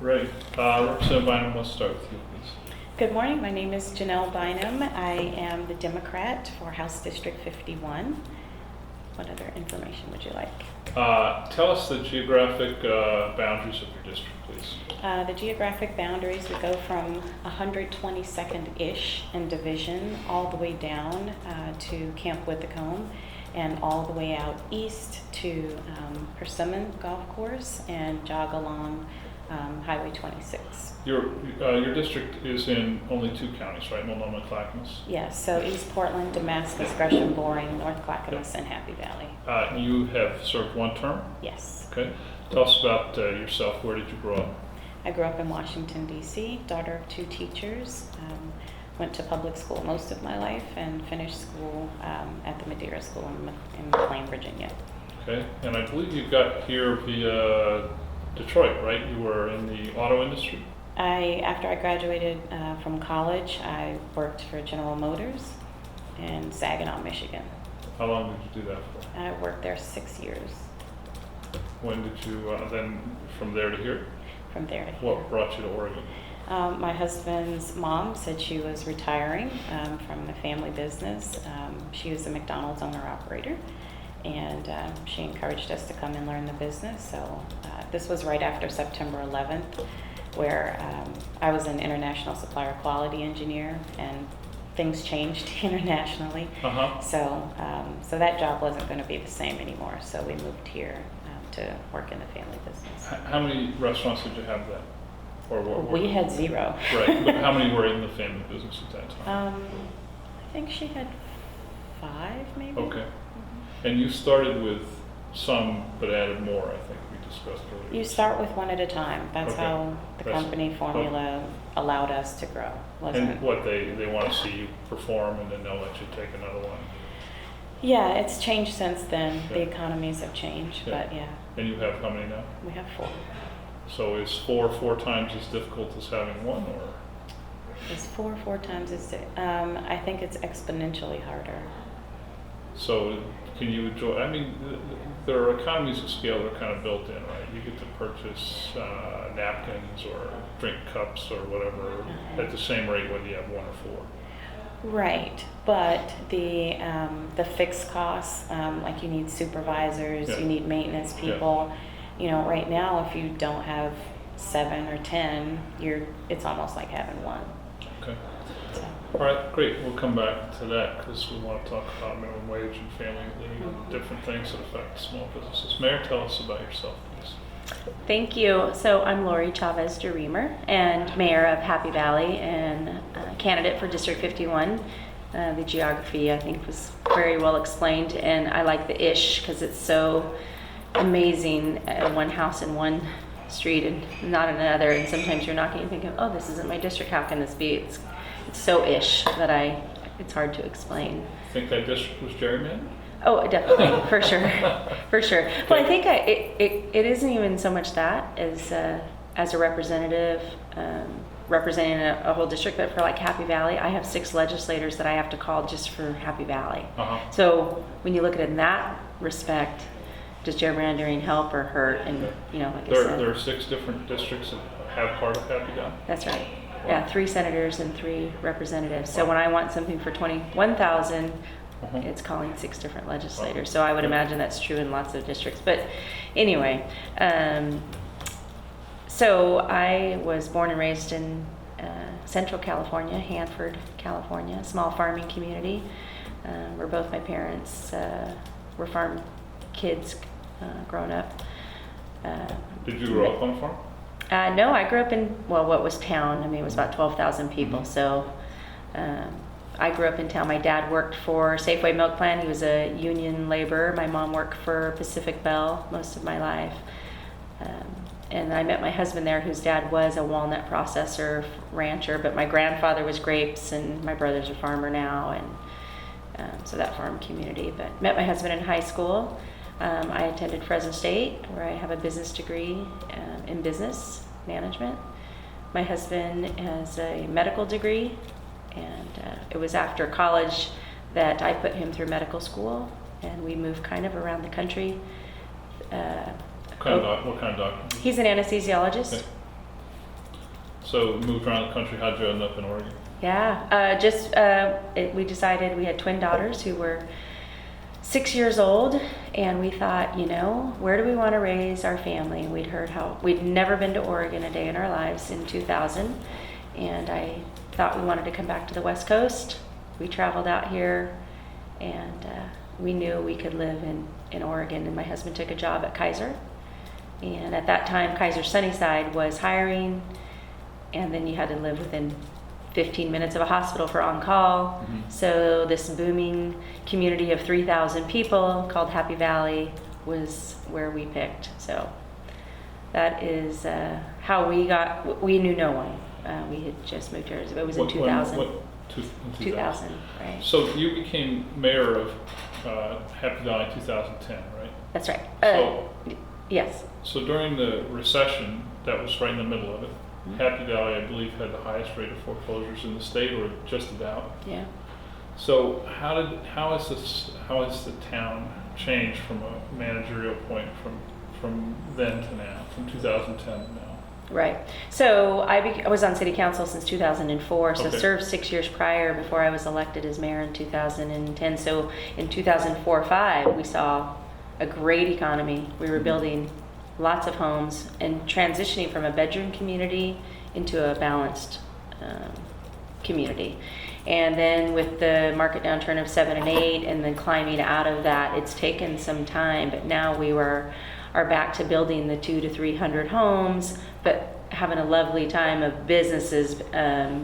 Right. Representative Bynum, let's start with you, please. Good morning. My name is Janelle Bynum. I am the Democrat for House District 51. What other information would you like? Tell us the geographic boundaries of your district, please. The geographic boundaries would go from 122nd-ish in division all the way down to Camp Withacombe and all the way out east to Persimmon Golf Course and jog along Highway 26. Your district is in only 2 counties, right? Multnomah and Clackamas? Yes, so East Portland, Damascus, Gresham, Boring, North Clackamas, and Happy Valley. You have served 1 term? Yes. Okay. Tell us about yourself. Where did you grow up? I grew up in Washington, D.C., daughter of 2 teachers. Went to public school most of my life and finished school at the Madeira School in McLean, Virginia. Okay. And I believe you got here via Detroit, right? You were in the auto industry? After I graduated from college, I worked for General Motors in Saginaw, Michigan. How long did you do that for? I worked there 6 years. When did you, then from there to here? From there to here. What brought you to Oregon? My husband's mom said she was retiring from the family business. She was a McDonald's owner-operator, and she encouraged us to come and learn the business. So this was right after September 11th, where I was an international supplier quality engineer, and things changed internationally. So that job wasn't going to be the same anymore. So we moved here to work in the family business. How many restaurants did you have then? Or what? We had 0. Right, but how many were in the family business at that time? I think she had 5, maybe. Okay. And you started with some, but added more, I think we discussed earlier. You start with 1 at a time. That's Okay. how the company formula allowed us to grow. And what, they want to see you perform and then they'll let you take another one? Yeah, it's changed since then. Yeah. The economies have changed, but yeah. And you have how many now? We have 4. So is 4 times as difficult as having 1, or? Is 4 times as I think it's exponentially harder. So can you enjoy, I mean, there are economies of scale that are kind of built in, right? You get to purchase napkins or drink cups or whatever at the same rate whether you have 1 or 4. Right, but the fixed costs, like you need supervisors, you need maintenance people. You know, right now, if you don't have 7 or 10, it's almost like having 1. Okay. So. All right, great. We'll come back to that because we want to talk about minimum wage and family leave and different things that affect small businesses. Mayor, tell us about yourself, please. Thank you. So I'm Lori Chavez DeReamer and mayor of Happy Valley and candidate for District 51. The geography, I think, was very well explained, and I like the ish because it's so amazing. One house in one street and not in another, and sometimes you're knocking and thinking, oh, this isn't my district, how can this be? It's so ish that it's hard to explain. Think that district was gerrymandered? Oh, definitely, for sure, for sure. Well, I think it isn't even so much that as a representative representing a whole district, but for like Happy Valley, I have 6 legislators that I have to call just for Happy Valley. So when you look at it in that respect, does gerrymandering help or hurt? And you know, like I said, there are 6 different districts that have part of Happy Valley. That's right. Yeah, 3 senators and 3 representatives. So when I want something for 21,000. It's calling 6 different legislators. So I would imagine that's true in lots of districts. But anyway, so I was born and raised in Central California, Hanford, California, a small farming community, where both my parents were farm kids growing up. Did you grow up on a farm? No, I grew up in, what was town. I mean, it was about 12,000 people. So I grew up in town. My dad worked for Safeway Milk Plant. He was a union laborer. My mom worked for Pacific Bell most of my life. And I met my husband there, whose dad was a walnut processor, rancher, but my grandfather was grapes, and my brother's a farmer now, and so that farm community. But met my husband in high school. I attended Fresno State, where I have a business degree in business management. My husband has a medical degree, and it was after college that I put him through medical school, and we moved kind of around the country. What kind of doctor? He's an anesthesiologist. Okay. So moved around the country. How'd you end up in Oregon? Yeah, we decided we had twin daughters who were 6 years old, and we thought, where do we want to raise our family? We'd heard we'd never been to Oregon a day in our lives in 2000, and I thought we wanted to come back to the West Coast. We traveled out here, and we knew we could live in Oregon, and my husband took a job at Kaiser. And at that time, Kaiser Sunnyside was hiring, and then you had to live within 15 minutes of a hospital for on-call. Mm-hmm. So this booming community of 3,000 people called Happy Valley was where we picked. So that is how we knew no one. We had just moved here. It was in 2000. In 2000, right. So you became mayor of Happy Valley in 2010, right? That's right. So- Yes. So during the recession, that was right in the middle of it. Mhm. Happy Valley, I believe, had the highest rate of foreclosures in the state, or just about. Yeah. So how has the town changed from a managerial point from then to now, from 2010 to now? Right. So I was on city council since 2004, so Okay. served 6 years prior before I was elected as mayor in 2010. So in 2004-05, we saw a great economy. We were building lots of homes and transitioning from a bedroom community into a balanced community. And then with the market downturn of 7 and 8 and then climbing out of that, it's taken some time, but now we are back to building the 200 to 300 homes, but having a lovely time of businesses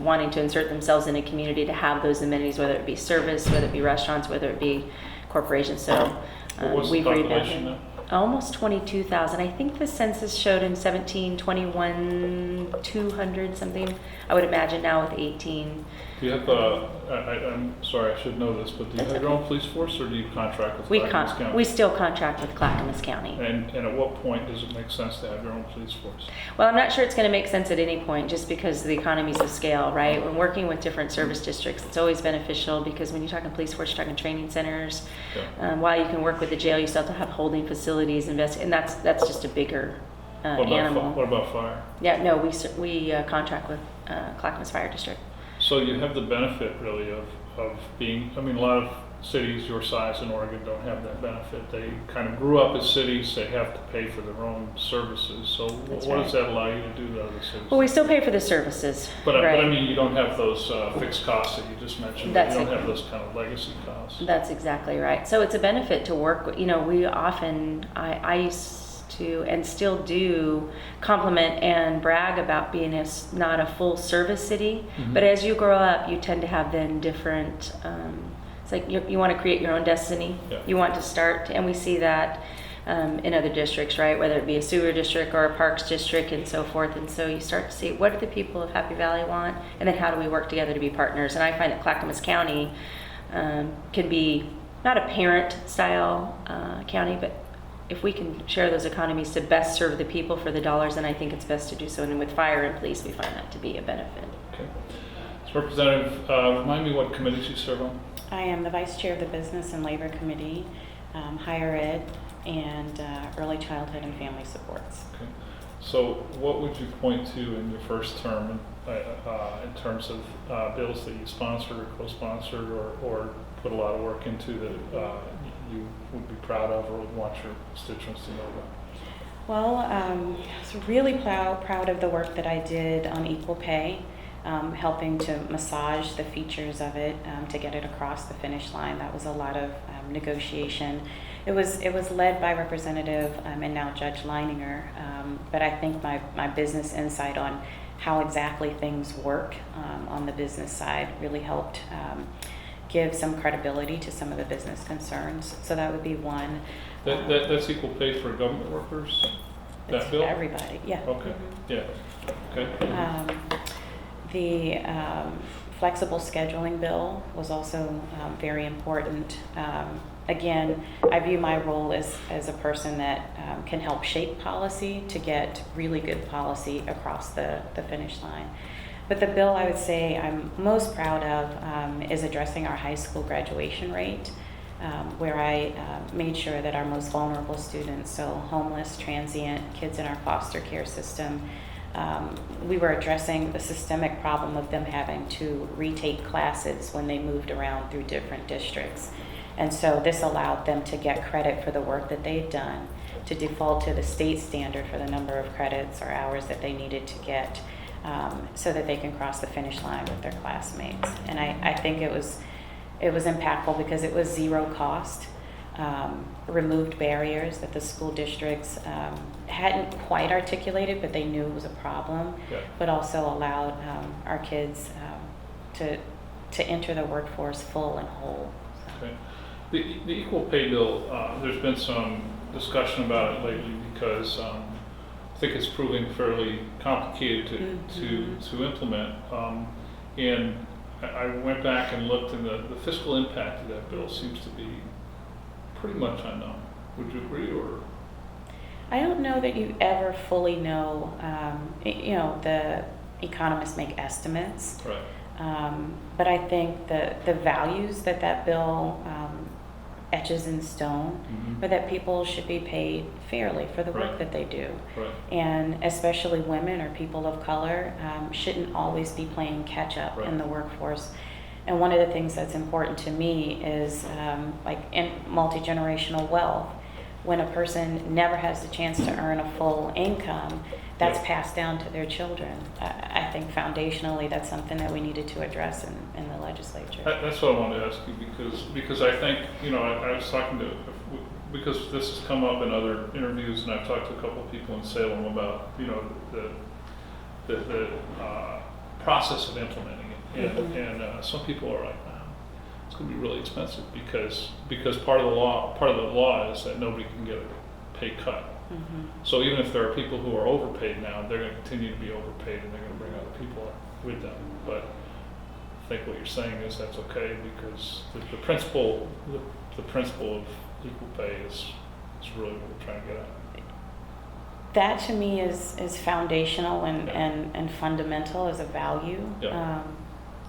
wanting to insert themselves in a community to have those amenities, whether it be service, whether it be restaurants, whether it be corporations. So What's the we've population now? almost 22,000. I think the census showed in 17, 21, 200 something. I would imagine now with 18. Do you have I'm sorry, I should know this, but do you That's have your okay. own police force, or do you contract with We Clackamas County? we still contract with Clackamas County. And at what point does it make sense to have your own police force? Well, I'm not sure it's going to make sense at any point just because of the economies of scale, right? When working with different service districts, it's always beneficial because when you're talking police force, you're talking training centers. Yeah. While you can work with the jail, you still have to have holding facilities, and that's just a bigger animal. What about fire? Yeah, no, we contract with Clackamas Fire District. So you have the benefit really of being, a lot of cities your size in Oregon don't have that benefit. They kind of grew up as cities, they have to pay for their own services. So That's what right. does that allow you to do to other cities? Well, we still pay for the services, But right? you don't have those fixed costs that you just mentioned. You That's don't it. have those kind of legacy costs. That's exactly right. So it's a benefit to work with, we often, I used to, and still do, compliment and brag about being not a full service city. Mhm. But as you grow up, you tend to have then different, it's like you want to create your own destiny. Yeah. You want to start, and we see that in other districts, right? Whether it be a sewer district or a parks district and so forth. And so you start to see, what do the people of Happy Valley want? And then how do we work together to be partners? And I find that Clackamas County can be not a parent style county, but if we can share those economies to best serve the people for the dollars, then I think it's best to do so. And with fire and police, we find that to be a benefit. Okay. So Representative, remind me what committees you serve on? I am the vice chair of the Business and Labor Committee, Higher Ed, and Early Childhood and Family Supports. Okay. So what would you point to in your first term in terms of bills that you sponsored or co-sponsored or put a lot of work into that you would be proud of or would want your constituents to know about? Well, I was really proud of the work that I did on equal pay, helping to massage the features of it to get it across the finish line. That was a lot of negotiation. It was led by Representative and now Judge Leininger, but I think my business insight on how exactly things work on the business side really helped give some credibility to some of the business concerns. So that would be one. That's equal pay for government workers? It's That bill? everybody, yeah. Okay, yeah, okay. The flexible scheduling bill was also very important. Again, I view my role as a person that can help shape policy to get really good policy across the finish line. But the bill I would say I'm most proud of is addressing our high school graduation rate, where I made sure that our most vulnerable students, so homeless, transient, kids in our foster care system, we were addressing the systemic problem of them having to retake classes when they moved around through different districts. And so this allowed them to get credit for the work that they had done, to default to the state standard for the number of credits or hours that they needed to get, so that they can cross the finish line with their classmates. And I think it was impactful because it was zero cost, removed barriers that the school districts hadn't quite articulated, but they knew it was a problem, Yeah. but also allowed our kids to enter the workforce full and whole. Okay. The equal pay bill, there's been some discussion about it lately because I think it's proving fairly complicated to implement. And I went back and looked, and the fiscal impact of that bill seems to be pretty much unknown. Would you agree, or? I don't know that you ever fully know. The economists make estimates. Right. But I think the values that bill etches in stone, Mm-hmm. are that people should be paid fairly for the work Right. that they do. Right. And especially women or people of color shouldn't always be playing catch up Right. in the workforce. And one of the things that's important to me is like in multi-generational wealth, when a person never has the chance to earn a full income, that's Yeah. passed down to their children. I think foundationally that's something that we needed to address in the legislature. That's what I wanted to ask you, because I think, I was talking to, because this has come up in other interviews, and I've talked to a couple of people in Salem about, the process of implementing it. And some people are like, wow, it's going to be really expensive because part of the law is that nobody can get a pay cut. Mhm. So even if there are people who are overpaid now, they're going to continue to be overpaid, and they're going to bring other people with them. But I think what you're saying is that's okay, because the principle of equal pay is really what we're trying to get at. That to me is foundational and, Yeah. and fundamental as a value. Yeah.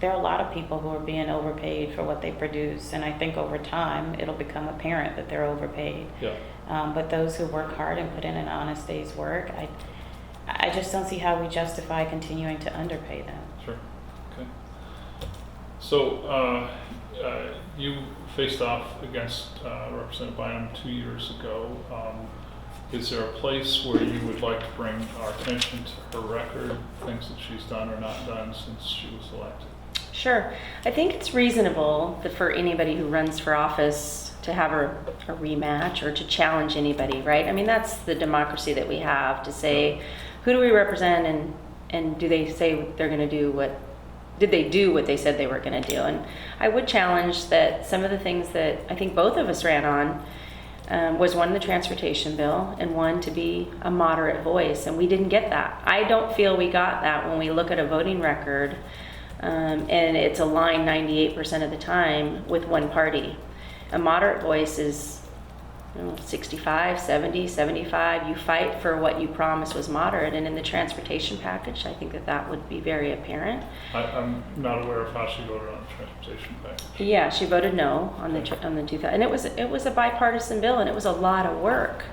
There are a lot of people who are being overpaid for what they produce, and I think over time it'll become apparent that they're overpaid. Yeah. But those who work hard and put in an honest day's work, I just don't see how we justify continuing to underpay them. Sure. Okay. So you faced off against Representative Bynum 2 years ago. Is there a place where you would like to bring our attention to her record, things that she's done or not done since she was elected? Sure. I think it's reasonable that for anybody who runs for office to have a rematch or to challenge anybody, right? I mean, that's the democracy that we have, to say, who do we represent, and do they say they're going to do did they do what they said they were going to do? And I would challenge that some of the things that I think both of us ran on was one, the transportation bill, and one, to be a moderate voice, and we didn't get that. I don't feel we got that when we look at a voting record, and it's aligned 98% of the time with one party. A moderate voice is 65, 70, 75. You fight for what you promised was moderate, and in the transportation package, I think that would be very apparent. I'm not aware of how she voted on the transportation package. Yeah, she voted no on the 2000, and it was a bipartisan bill, and it was a lot of work.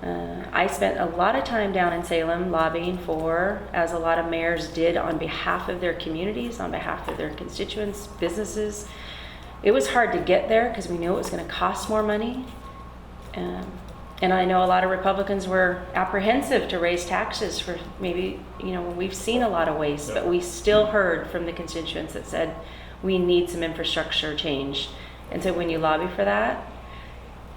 I spent a lot of time down in Salem lobbying for, as a lot of mayors did, on behalf of their communities, on behalf of their constituents, businesses. It was hard to get there because we knew it was going to cost more money. And I know a lot of Republicans were apprehensive to raise taxes for maybe, when we've seen a lot of waste, but we still heard from the constituents that said, we need some infrastructure change. And so when you lobby for that,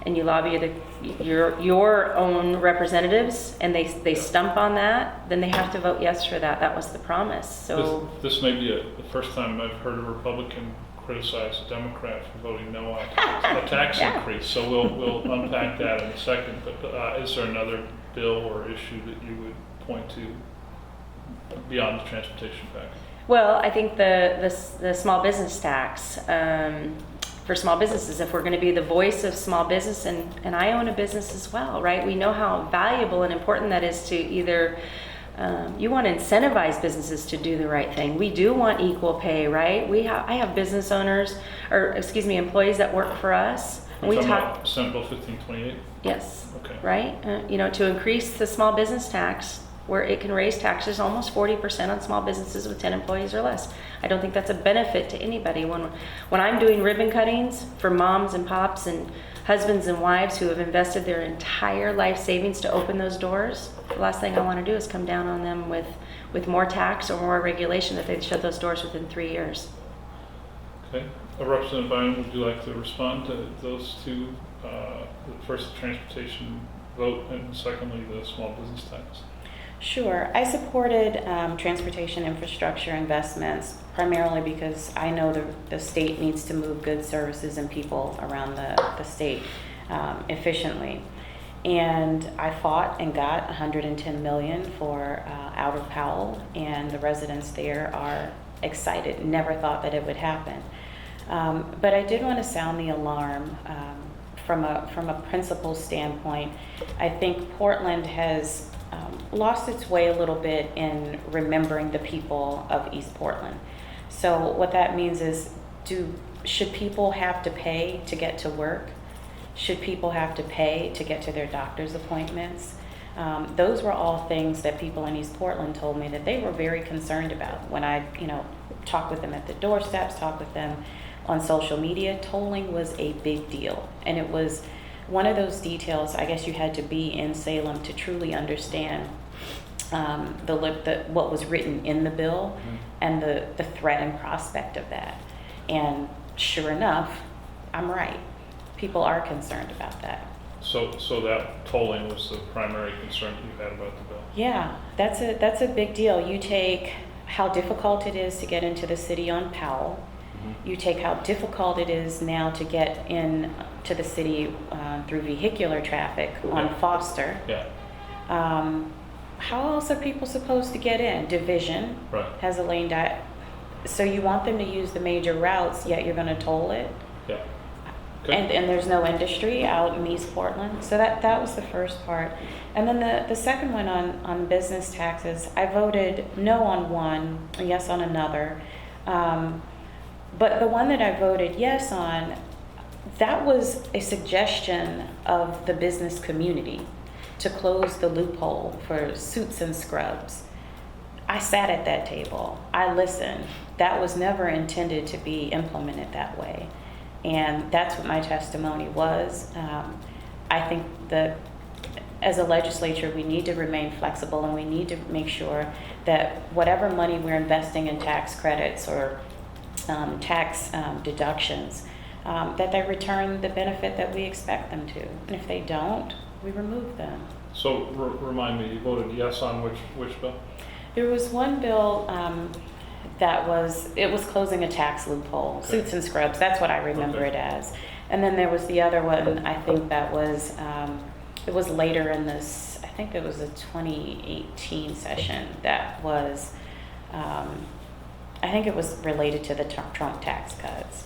and you lobby your own representatives, and they stump on that, then they have to vote yes for that. That was the promise. So This may be the first time I've heard a Republican criticize a Democrat for voting no on a tax Yeah. increase. So we'll unpack that in a second. But is there another bill or issue that you would point to beyond the transportation package? Well, I think the small business tax for small businesses, if we're going to be the voice of small business, and I own a business as well, right? We know how valuable and important that is to either, you want to incentivize businesses to do the right thing. We do want equal pay, right? I have business owners, employees that work for us. And we talking talk, about Senate Bill 1528? yes, Okay. right? To increase the small business tax where it can raise taxes almost 40% on small businesses with 10 employees or less. I don't think that's a benefit to anybody. When I'm doing ribbon cuttings for moms and pops and husbands and wives who have invested their entire life savings to open those doors, the last thing I want to do is come down on them with more tax or more regulation that they'd shut those doors within 3 years. Okay. Representative Bynum, would you like to respond to those two? First, the transportation vote, and secondly, the small business tax. Sure. I supported transportation infrastructure investments primarily because I know the state needs to move goods, services, and people around the state efficiently. And I fought and got $110 million for Outer Powell, and the residents there are excited. Never thought that it would happen. But I did want to sound the alarm from a principle standpoint. I think Portland has lost its way a little bit in remembering the people of East Portland. So what that means is, should people have to pay to get to work? Should people have to pay to get to their doctor's appointments? Those were all things that people in East Portland told me that they were very concerned about. When I, talked with them at the doorsteps, talked with them on social media, tolling was a big deal. And it was one of those details, I guess you had to be in Salem to truly understand what was written in the bill and the threat and prospect of that. And sure enough, I'm right. People are concerned about that. So that tolling was the primary concern that you had about the bill? Yeah, that's a big deal. You take how difficult it is to get into the city on Powell. You take how difficult it is now to get in to the city through vehicular traffic on Foster. Yeah. How else are people supposed to get in? Division has a lane so you want them to use the major routes, yet you're going to toll it. Yeah. Okay. And there's no industry out in East Portland. So that was the first part. And then the second one on business taxes, I voted no on one, yes on another. But the one that I voted yes on, that was a suggestion of the business community to close the loophole for suits and scrubs. I sat at that table. I listened. That was never intended to be implemented that way. And that's what my testimony was. I think that as a legislature, we need to remain flexible, and we need to make sure that whatever money we're investing in tax credits or tax deductions, that they return the benefit that we expect them to. And if they don't, we remove them. So remind me, you voted yes on which bill? There was one bill that was closing a tax loophole, Okay. Suits and scrubs, that's what I remember it as. And then there was the other one, I think that was, it was later in this, I think it was a 2018 session that was, I think it was related to the Trump tax cuts.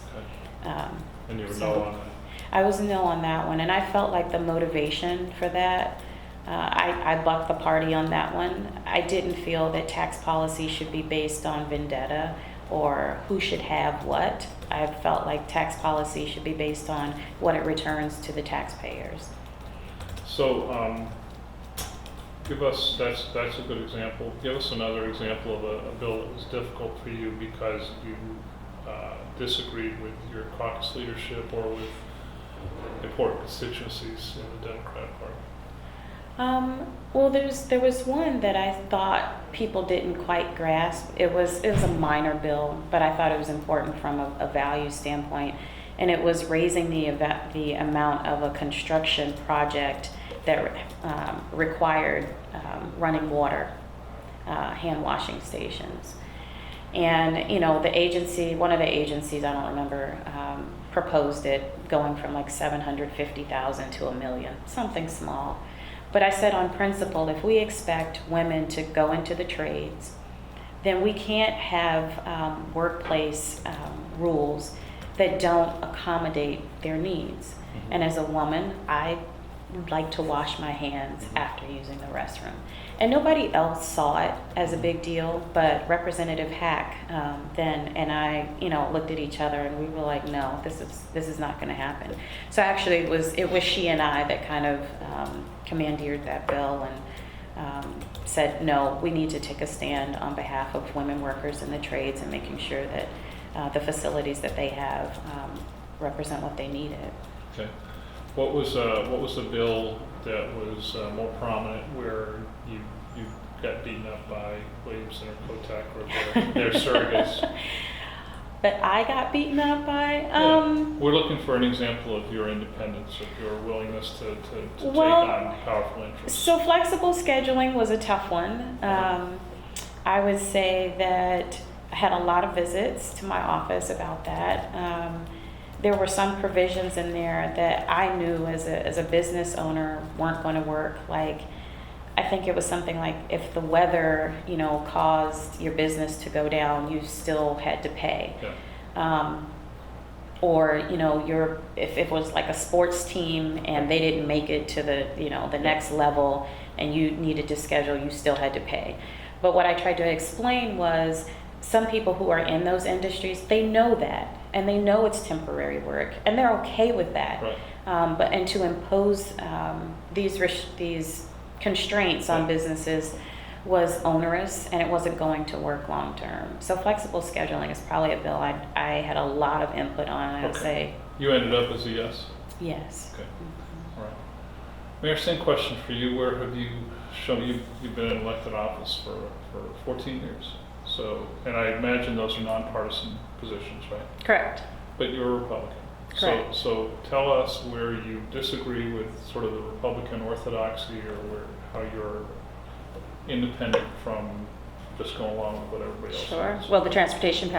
Okay. And you were So no on that? I was no on that one, and I felt like the motivation for that, I bucked the party on that one. I didn't feel that tax policy should be based on vendetta or who should have what. I felt like tax policy should be based on what it returns to the taxpayers. So give us, that's a good example. Give us another example of a bill that was difficult for you because you disagreed with your caucus leadership or with important constituencies in the Democratic Party. Well, there was one that I thought people didn't quite grasp. It was a minor bill, but I thought it was important from a value standpoint, and it was raising the amount of a construction project that required running water, hand washing stations. And the agency, one of the agencies, I don't remember, proposed it going from like 750,000 to $1 million, something small. But I said on principle, if we expect women to go into the trades, then we can't have workplace rules that don't accommodate their needs. Mm-hmm. And as a woman, I would like to wash my hands after using the restroom. And nobody else saw it as a big deal, but Representative Hack then and I, looked at each other and we were like, no, this is not going to happen. So actually, it was she and I that kind of commandeered that bill, said, no, we need to take a stand on behalf of women workers in the trades and making sure that the facilities that they have represent what they needed. Okay. What was the bill that was more prominent where you got beaten up by Williamson or Kotak or their surrogates? That I got beaten up by? Yeah. We're looking for an example of your independence, of your willingness to take Well, on powerful interests. So flexible scheduling was a tough one. I would say that I had a lot of visits to my office about that. There were some provisions in there that I knew as a business owner weren't going to work. Like, I think it was something like if the weather, caused your business to go down, you still had to pay. Yeah. Or, if it was like a sports team and they didn't make it to the next level and you needed to schedule, you still had to pay. But what I tried to explain was some people who are in those industries, they know that and they know it's temporary work and they're okay with that. Right. And to impose these constraints on businesses was onerous and it wasn't going to work long term. So flexible scheduling is probably a bill I had a lot of input on. I would say You ended up as a yes? yes. Okay. All right. Mayor, same question for you. Where have you shown you've been in elected office for 14 years? So, and I imagine those are nonpartisan positions, right? Correct. But you're a Republican. Correct. So tell us where you disagree with sort of the Republican orthodoxy, or how you're independent from just going along with what everybody else Sure. wants. Well, the transportation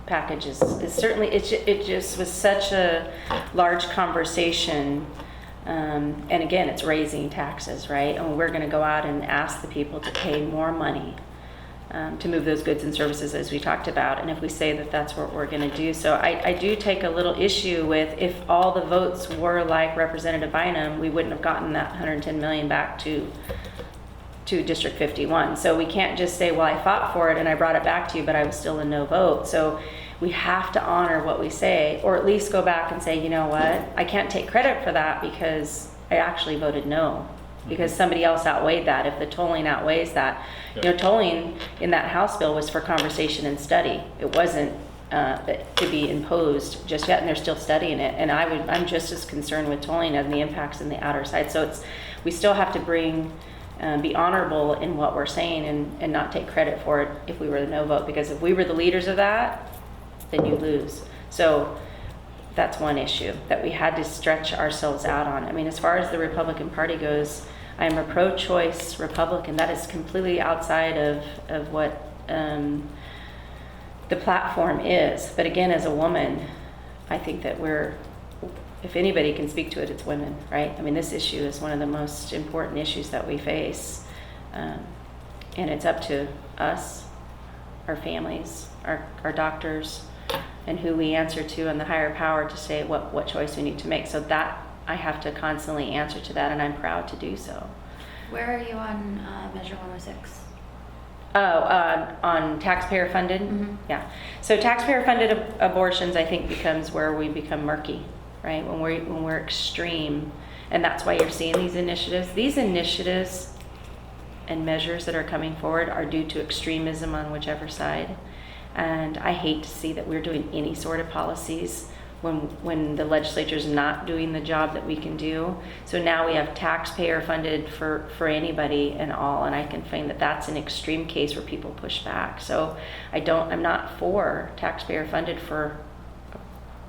package is certainly, it just was such a large conversation. And again, it's raising taxes, right? And we're going to go out and ask the people to pay more money to move those goods and services, as we talked about. And if we say that that's what we're going to do. So I do take a little issue with, if all the votes were like Representative Bynum, we wouldn't have gotten that $110 million back to District 51. So we can't just say, well, I fought for it and I brought it back to you, but I was still a no vote. So we have to honor what we say, or at least go back and say, you know what, I can't take credit for that because I actually voted no, because somebody else outweighed that. If the tolling outweighs that, tolling in that House bill was for conversation and study. It wasn't to be imposed just yet, and they're still studying it. And I'm just as concerned with tolling and the impacts in the outer side. So we still have to be honorable in what we're saying and not take credit for it if we were the no vote, because if we were the leaders of that, then you lose. So that's one issue that we had to stretch ourselves out on. I mean, as far as the Republican Party goes, I am a pro-choice Republican. That is completely outside of what the platform is. But again, as a woman, I think that if anybody can speak to it, it's women, right? I mean, this issue is one of the most important issues that we face. And it's up to us, our families, our doctors, and who we answer to, and the higher power to say what choice we need to make. So that I have to constantly answer to that, and I'm proud to do so. Where are you on Measure 106? On taxpayer funded? Mm-hmm. Yeah. So taxpayer funded abortions, I think, becomes where we become murky, right? When we're extreme, and that's why you're seeing these initiatives. These initiatives and measures that are coming forward are due to extremism on whichever side. And I hate to see that we're doing any sort of policies when the legislature is not doing the job that we can do. So now we have taxpayer funded for anybody and all, and I can find that that's an extreme case where people push back. So I'm not for taxpayer funded for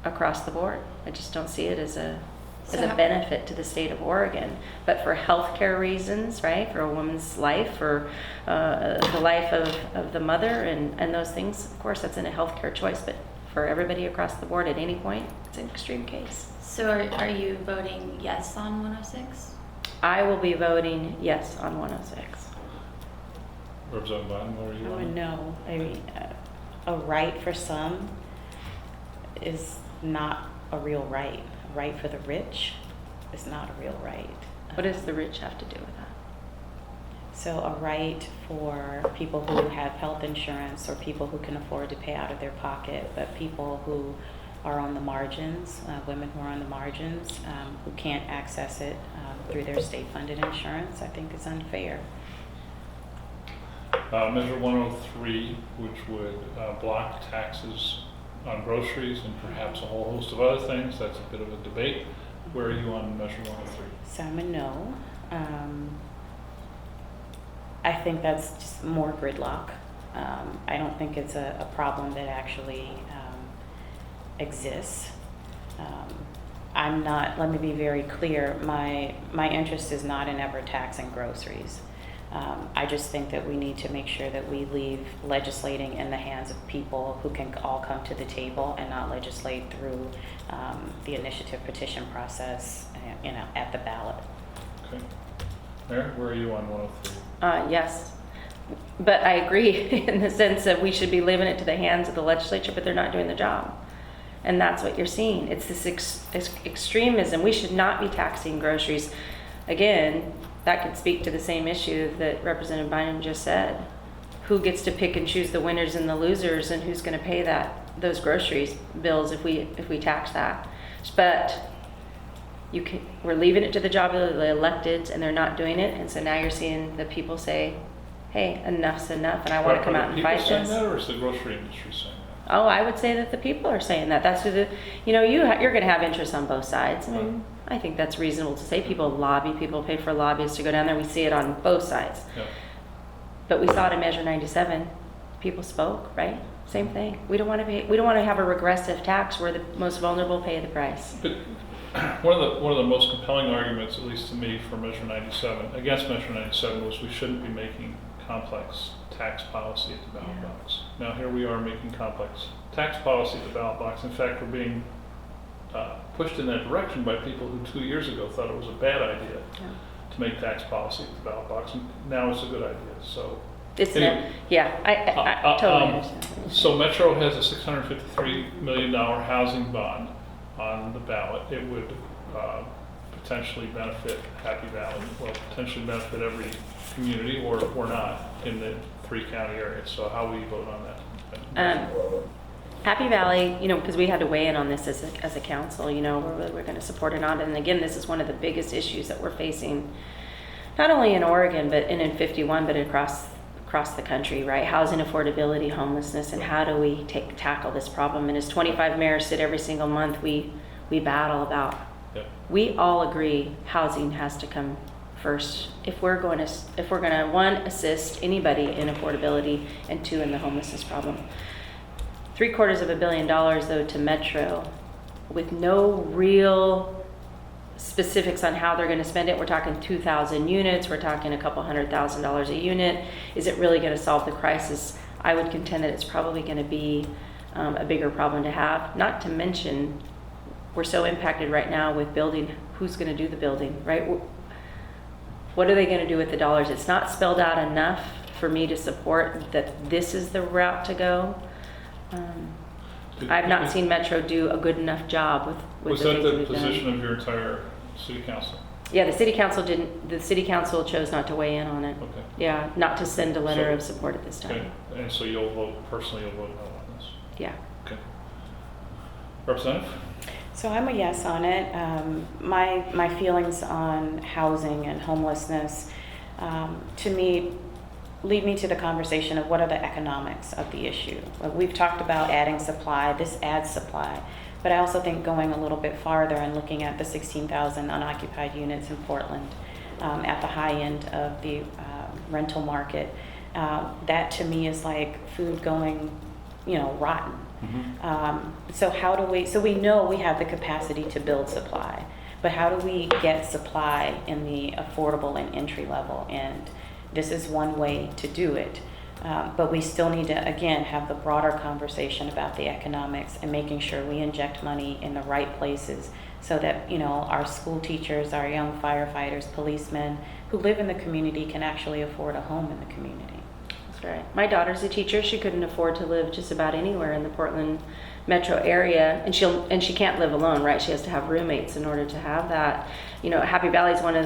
across the board. I just don't see it as a benefit to the state of Oregon. But for healthcare reasons, right, for a woman's life, for the life of the mother and those things, of course, that's in a healthcare choice. But for everybody across the board at any point, it's an extreme case. So are you voting yes on 106? I will be voting yes on 106. Representative Bynum, what are you on? No. I mean, a right for some is not a real right. A right for the rich is not a real right. What does the rich have to do with that? So a right for people who have health insurance or people who can afford to pay out of their pocket, but people who are on the margins, women who are on the margins, who can't access it through their state-funded insurance, I think is unfair. Measure 103, which would block taxes on groceries and perhaps a whole host of other things. That's a bit of a debate. Where are you on Measure 103? So I'm a no. I think that's just more gridlock. I don't think it's a problem that actually exists. I'm not, let me be very clear, my interest is not in ever taxing groceries. I just think that we need to make sure that we leave legislating in the hands of people who can all come to the table and not legislate through the initiative petition process, at the ballot. Okay. Mayor, where are you on 103? Yes, but I agree in the sense that we should be leaving it to the hands of the legislature, but they're not doing the job. And that's what you're seeing. It's this extremism. We should not be taxing groceries. Again, that could speak to the same issue that Representative Bynum just said. Who gets to pick and choose the winners and the losers, and who's going to pay those groceries bills if we tax that? But we're leaving it to the job of the electeds, and they're not doing it. And so now you're seeing the people say, "Hey, enough's enough," and I want to come out and fight this. Are the people saying that, or is the grocery industry saying that? Oh, I would say that the people are saying that. That's who you're going to have interests on both sides. I mean, I think that's reasonable to say. People lobby, people pay for lobbyists to go down there. We see it on both sides. Yeah. But we saw it in Measure 97. People spoke, right? Same thing. We don't want to have a regressive tax where the most vulnerable pay the price. But one of the most compelling arguments, at least to me, for Measure 97 against Measure 97 was we shouldn't be making complex tax policy at the ballot box. Now here we are making complex tax policy at the ballot box. In fact, we're being pushed in that direction by people who 2 years ago thought it was a bad idea to make tax policy at the ballot box, and now it's a good idea. So It's anyway, I totally understand. So Metro has a $653 million housing bond on the ballot. It would potentially benefit Happy Valley, well, potentially benefit every community or not in the 3-county area. So how will you vote on that? Happy Valley, because we had to weigh in on this as a council, whether we're going to support it or not. And again, this is one of the biggest issues that we're facing, not only in Oregon, but in 51, but across the country, right? Housing affordability, homelessness, and how do we tackle this problem? And as 25 mayors sit every single month, we battle about. Yep. We all agree housing has to come first if we're going to one, assist anybody in affordability, and two, in the homelessness problem. $750 million though to Metro, with no real specifics on how they're going to spend it. We're talking 2,000 units. We're talking a couple $100,000 a unit. Is it really going to solve the crisis? I would contend that it's probably going to be a bigger problem to have. Not to mention, we're so impacted right now with building. Who's going to do the building, right? What are they going to do with the dollars? It's not spelled out enough for me to support that this is the route to go. I've not seen Metro do a good enough job with Was the that things the we've done. position of your entire city council? Yeah, the city council didn't. The city council chose not to weigh in on it. Okay. Yeah, not to send a letter So- of support at this time. Okay. And so you'll vote no on this? Yeah. Okay. Representative? So I'm a yes on it. My feelings on housing and homelessness, to me, lead me to the conversation of what are the economics of the issue. We've talked about adding supply. This adds supply. But I also think going a little bit farther and looking at the 16,000 unoccupied units in Portland at the high end of the rental market, that to me is like food going, rotten. Mm-hmm. So we know we have the capacity to build supply, but how do we get supply in the affordable and entry level? And this is one way to do it. But we still need to, again, have the broader conversation about the economics and making sure we inject money in the right places so that, our school teachers, our young firefighters, policemen who live in the community can actually afford a home in the community. That's right. My daughter's a teacher. She couldn't afford to live just about anywhere in the Portland metro area, and she can't live alone, right? She has to have roommates in order to have that. Happy Valley is one of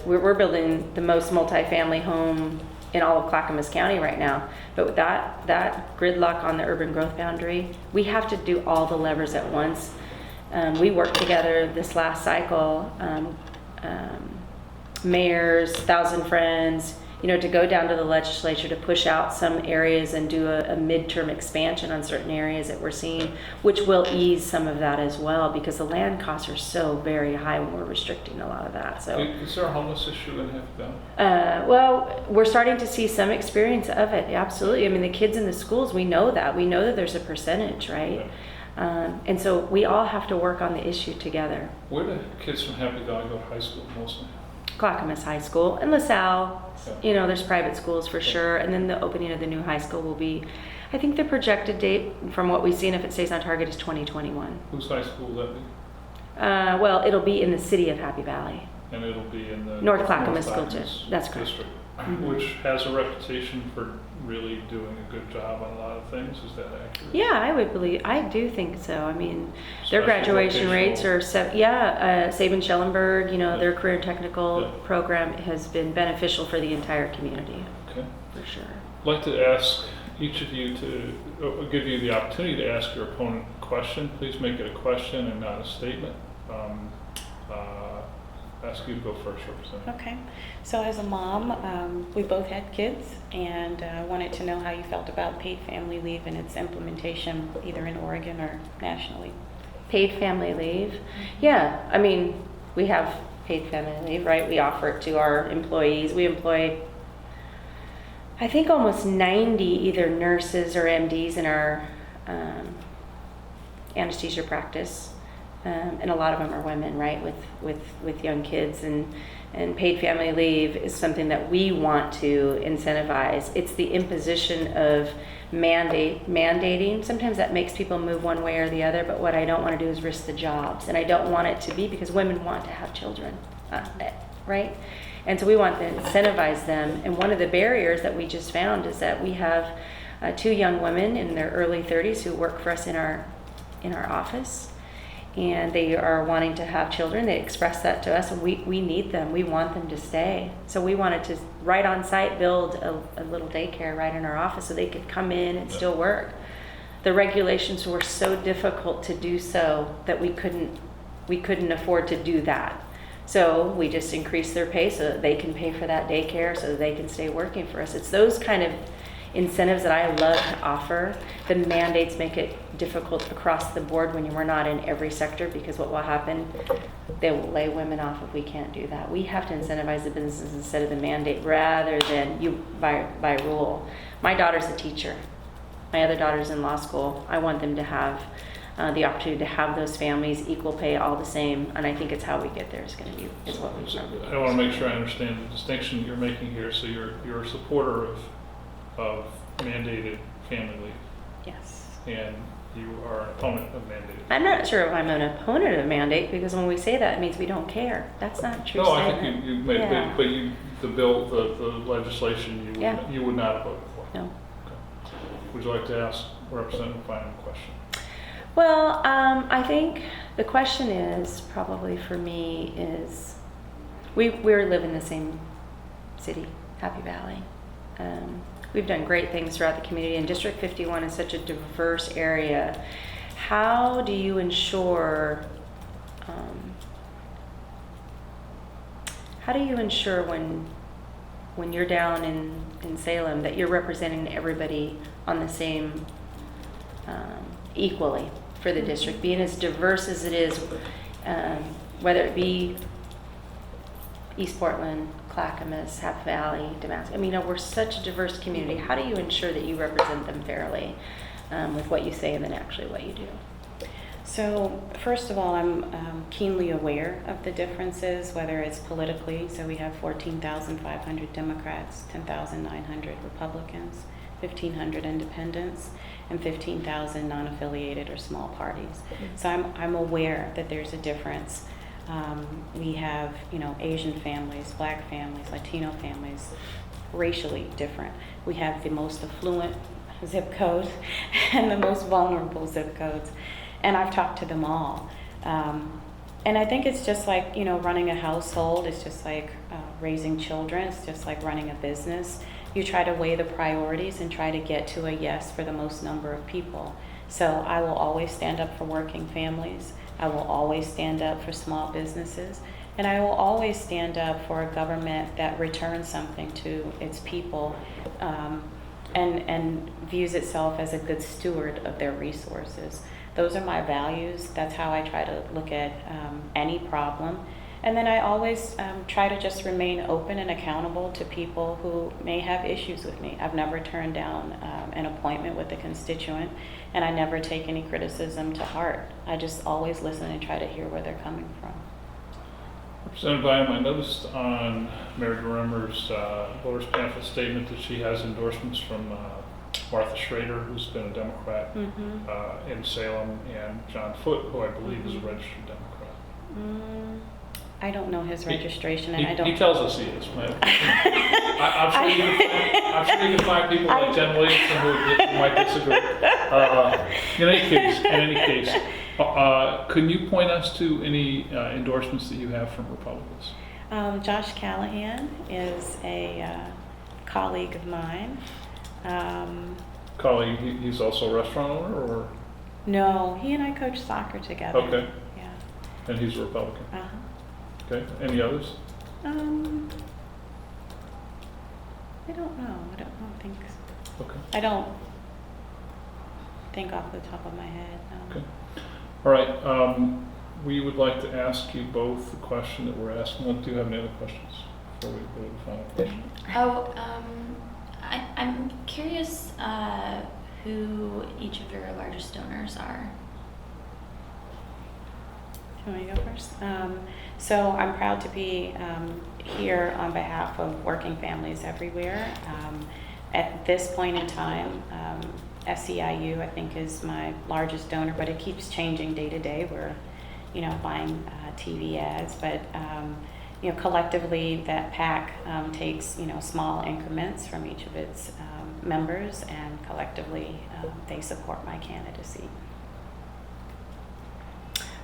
we're building the most multifamily home in all of Clackamas County right now. But with that gridlock on the urban growth boundary, we have to do all the levers at once. We worked together this last cycle, mayors, 1,000 Friends, to go down to the legislature to push out some areas and do a midterm expansion on certain areas that we're seeing, which will ease some of that as well, because the land costs are so very high when we're restricting a lot of that. So, Is there a homeless issue in Happy Valley? well, we're starting to see some experience of it. Absolutely. I mean, the kids in the schools, we know that there's a percentage, right? And so we all have to work on the issue together. Where do kids from Happy Valley go to high school mostly? Clackamas High School and LaSalle, Yeah. there's private schools for sure. And then the opening of the new high school will be, I think the projected date from what we've seen, if it stays on target, is 2021. Whose high school will that be? Well, it'll be in the city of Happy Valley. And it'll be in the North Clackamas School Clackamas District. That's correct. District, Mhm. which has a reputation for really doing a good job on a lot of things. Is that accurate? Yeah, I do think so. I mean, their Especially graduation rates vocational. are, Sabin Schellenberg, their career technical Yeah. program has been beneficial for the entire community, Okay. for sure. I'd like to ask each of you to give you the opportunity to ask your opponent a question. Please make it a question and not a statement. Ask you to go first, Representative. Okay. So as a mom, we both had kids, and wanted to know how you felt about paid family leave and its implementation either in Oregon or nationally. Paid family leave. Yeah, I mean, we have paid family leave, right? We offer it to our employees. We employ, I think, almost 90 either nurses or MDs in our anesthesia practice. And a lot of them are women, right, with young kids. And paid family leave is something that we want to incentivize. It's the imposition of mandating. Sometimes that makes people move one way or the other, but what I don't want to do is risk the jobs. And I don't want it to be because women want to have children, right? And so we want to incentivize them. And one of the barriers that we just found is that we have 2 young women in their early 30s who work for us in our office. And they are wanting to have children. They express that to us, and we need them. We want them to stay. So we wanted to, right on site, build a little daycare right in our office so they could come in and still work. The regulations were so difficult to do so that we couldn't afford to do that. So we just increased their pay so that they can pay for that daycare so that they can stay working for us. It's those kind of incentives that I love to offer. The mandates make it difficult across the board when we're not in every sector, because what will happen, they will lay women off if we can't do that. We have to incentivize the businesses instead of the mandate, rather than you by rule. My daughter's a teacher. My other daughter's in law school. I want them to have the opportunity to have those families, equal pay, all the same, and I think it's how we get there is what we start. I want to make sure I understand the distinction you're making here. So you're a supporter of mandated family leave, Yes. and you are an opponent of mandated. I'm not sure if I'm an opponent of mandate, because when we say that, it means we don't care. That's not a true No, I statement. think you made, Yeah. but the bill, the legislation, Yeah. you would not have voted for. No. Okay. Would you like to ask Representative Fine a question? Well, I think the question is probably for me is we live in the same city, Happy Valley. We've done great things throughout the community, and District 51 is such a diverse area. How do you ensure when you're down in Salem that you're representing everybody on the same equally for the district, being as diverse as it is, whether it be East Portland, Clackamas, Happy Valley, Damascus. I mean, we're such a diverse community. How do you ensure that you represent them fairly with what you say and then actually what you do? So first of all, I'm keenly aware of the differences, whether it's politically. So we have 14,500 Democrats, 10,900 Republicans, 1,500 independents, and 15,000 non-affiliated or small parties. So I'm aware that there's a difference. We have, Asian families, Black families, Latino families, racially different. We have the most affluent zip codes and the most vulnerable zip codes. And I've talked to them all. And I think it's just like, running a household. It's just like raising children. It's just like running a business. You try to weigh the priorities and try to get to a yes for the most number of people. So I will always stand up for working families. I will always stand up for small businesses. And I will always stand up for a government that returns something to its people, and views itself as a good steward of their resources. Those are my values. That's how I try to look at any problem. And then I always try to just remain open and accountable to people who may have issues with me. I've never turned down an appointment with a constituent, and I never take any criticism to heart. I just always listen and try to hear where they're coming from. Representative Bynum, I noticed on Mary Remmer's voters pamphlet statement that she has endorsements from Martha Schrader, who's been a Democrat in Salem, and John Foote, who I believe is a registered Democrat. I don't know his registration, and I don't. He tells us he is. I'm sure you can find people like Jen Williamson who might disagree. In any case, can you point us to any endorsements that you have from Republicans? Josh Callahan is a colleague of mine. Colleague, he's also a restaurant owner, or? No, he and I coach soccer together. Okay. Yeah. And he's a Republican. Uh-huh. Okay. Any others? I don't know. Okay. I don't think off the top of my head. No. Okay. All right. We would like to ask you both the question that we're asking. Do you have any other questions before we go to the final question? I'm curious who each of your largest donors are. Do you want me to go first? So I'm proud to be here on behalf of working families everywhere. At this point in time, SEIU I think is my largest donor, but it keeps changing day to day. We're, buying TV ads, but collectively that PAC takes small increments from each of its members, and collectively they support my candidacy.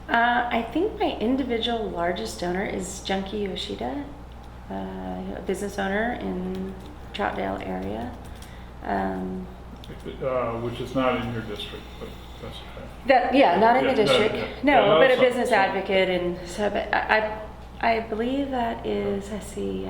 I think my individual largest donor is Junkie Yoshida, a business owner in Troutdale area. Which is not in your district, but that's okay. Not in the Yeah, district. no, No, but a so- business advocate, and so. But I believe that is. I see.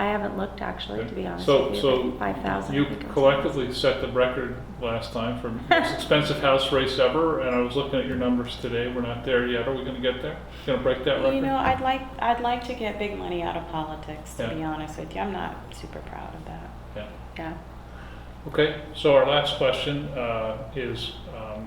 I haven't looked actually, to be honest. So, with you, so but 5,000. you I think it was. collectively set the record last time for most expensive house race ever, and I was looking at your numbers today. We're not there yet. Are we going to get there? Going to break that record? I'd like to get big money out of politics, to Yeah. be honest with you. I'm not super proud of that. Yeah. Yeah. Okay, so our last question is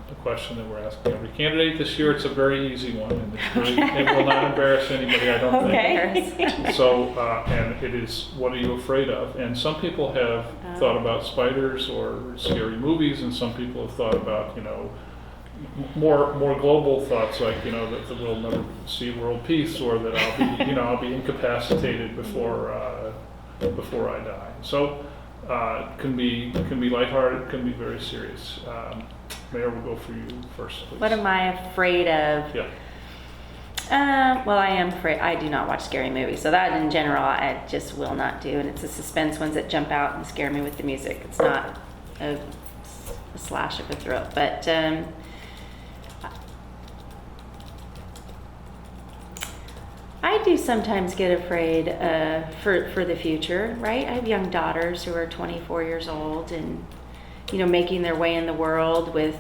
a question that we're asking every candidate this year. It's a very easy one, and it will not embarrass anybody, I don't think. Okay. So, and it is, what are you afraid of? And some people have thought about spiders or scary movies, and some people have thought about, more global thoughts, like, that we'll never see world peace, or that I'll be incapacitated before I die. So, can be lighthearted, can be very serious. Mayor, we'll go for you first, please. What am I afraid of? Yeah. Well, I am afraid. I do not watch scary movies, so that in general I just will not do. And it's the suspense ones that jump out and scare me with the music. It's not a slash of a throat, but I do sometimes get afraid for the future. Right? I have young daughters who are 24 years old and making their way in the world with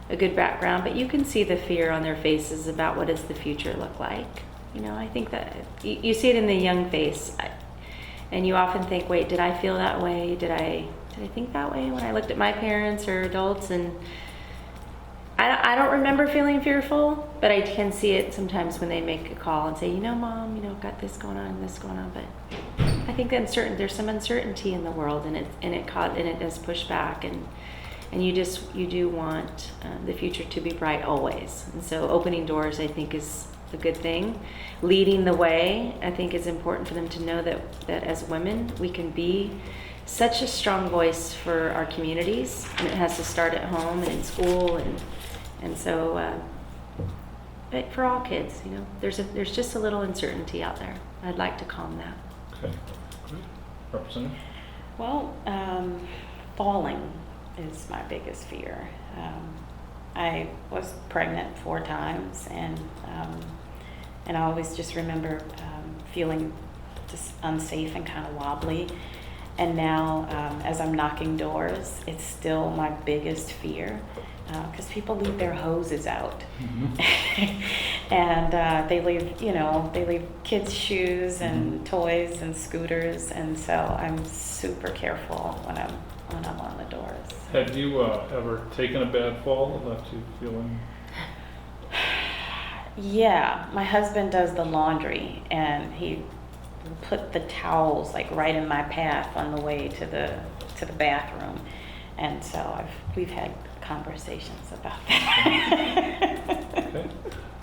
a good background, but you can see the fear on their faces about what does the future look like. I think that you see it in the young face, and you often think, wait, did I feel that way? Did I think that way when I looked at my parents or adults? And I don't remember feeling fearful, but I can see it sometimes when they make a call and say, Mom, got this going on and this going on. But I think there's some uncertainty in the world, and it does push back, and you do want the future to be bright always. And so opening doors, I think, is a good thing. Leading the way, I think, is important for them to know that as women, we can be such a strong voice for our communities, and it has to start at home and in school, and so. But for all kids, there's just a little uncertainty out there. I'd like to calm that. Okay, great. Representative? Well, falling is my biggest fear. I was pregnant 4 times, and And I always just remember feeling just unsafe and kind of wobbly. And now, as I'm knocking doors, it's still my biggest fear because people leave their hoses out. And they leave, they leave kids' shoes and toys and scooters. And so I'm super careful when I'm on the doors. Have you ever taken a bad fall that left you feeling? Yeah, my husband does the laundry, and he put the towels like right in my path on the way to the bathroom, and so we've had conversations about that. Okay.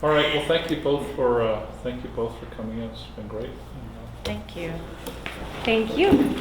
All right. Well, thank you both for coming in. It's been great. Thank you. Thank you.